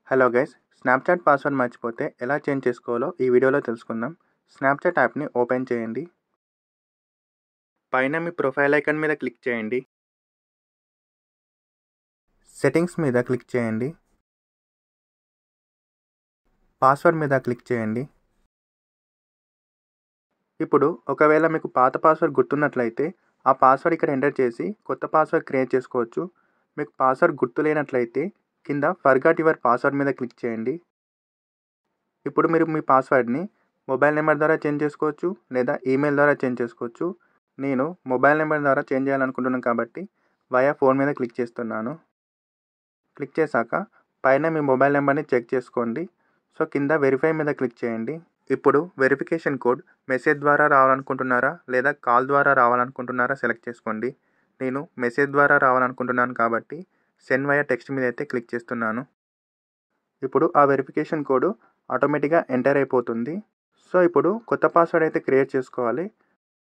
Hello guys, Snapchat password మర్చిపోతే ఎలా change చేసుకోవాలో ఈ వీడియోలో తెలుసుకుందాం. స్నాప్చాట్ యాప్ని ఓపెన్ చేయండి. పైన మీ ప్రొఫైల్ ఐకాన్ మీద క్లిక్ చేయండి. సెట్టింగ్స్ మీద క్లిక్ చేయండి. పాస్వర్డ్ మీద క్లిక్ చేయండి. ఇప్పుడు ఒకవేళ మీకు పాత పాస్వర్డ్ గుర్తున్నట్లయితే ఆ పాస్వర్డ్ ఇక్కడ ఎంటర్ చేసి కొత్త పాస్వర్డ్ క్రియేట్ చేసుకోవచ్చు. మీకు పాస్వర్డ్ గుర్తులేనట్లయితే కింద ఫర్గాట్ యువర్ పాస్వర్డ్ మీద క్లిక్ చేయండి. ఇప్పుడు మీరు మీ పాస్వర్డ్ని మొబైల్ నెంబర్ ద్వారా చేంజ్ చేసుకోవచ్చు లేదా ఈమెయిల్ ద్వారా చేంజ్ చేసుకోవచ్చు. నేను మొబైల్ నెంబర్ ద్వారా చేంజ్ చేయాలనుకుంటున్నాను కాబట్టి వయా ఫోన్ మీద క్లిక్ చేస్తున్నాను. క్లిక్ చేశాక పైన మీ మొబైల్ నెంబర్ని చెక్ చేసుకోండి. సో కింద వెరిఫై మీద క్లిక్ చేయండి. ఇప్పుడు వెరిఫికేషన్ కోడ్ మెసేజ్ ద్వారా రావాలనుకుంటున్నారా లేదా కాల్ ద్వారా రావాలనుకుంటున్నారా సెలెక్ట్ చేసుకోండి. నేను మెసేజ్ ద్వారా రావాలనుకుంటున్నాను కాబట్టి సెండ్ వయా టెక్స్ట్ మీద అయితే క్లిక్ చేస్తున్నాను. ఇప్పుడు ఆ వెరిఫికేషన్ కోడ్ ఆటోమేటిక్గా ఎంటర్ అయిపోతుంది. సో ఇప్పుడు కొత్త పాస్వర్డ్ అయితే క్రియేట్ చేసుకోవాలి.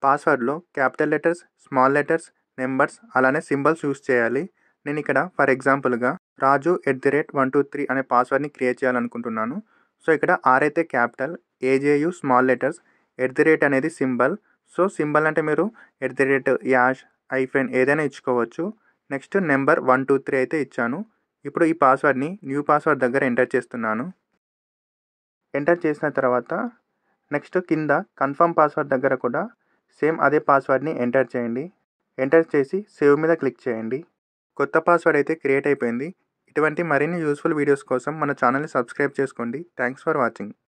పాస్వర్డ్లో capital letters, small letters, numbers అలానే సింబల్స్ యూస్ చేయాలి. నేను ఇక్కడ ఫర్ ఎగ్జాంపుల్గా raju@123 అనే పాస్వర్డ్ని క్రియేట్ చేయాలనుకుంటున్నాను. సో ఇక్కడ ఆర్ అయితే క్యాపిటల్, ఏజేయు స్మాల్ లెటర్స్, @ అనేది సింబల్. సో సింబల్ అంటే మీరు @ యాష్, ఐఫెన్ ఏదైనా ఇచ్చుకోవచ్చు. నెక్స్ట్ నెంబర్ 123 అయితే ఇచ్చాను. ఇప్పుడు ఈ పాస్వర్డ్ని న్యూ పాస్వర్డ్ దగ్గర ఎంటర్ చేస్తున్నాను. ఎంటర్ చేసిన తర్వాత నెక్స్ట్ కింద కన్ఫర్మ్ పాస్వర్డ్ దగ్గర కూడా సేమ్ అదే పాస్వర్డ్ని ఎంటర్ చేయండి. ఎంటర్ చేసి సేవ్ మీద క్లిక్ చేయండి. కొత్త పాస్వర్డ్ అయితే క్రియేట్ అయిపోయింది. ఇటువంటి మరిన్ని యూస్ఫుల్ వీడియోస్ కోసం మన ఛానల్ని సబ్స్క్రైబ్ చేసుకోండి. Thanks for watching.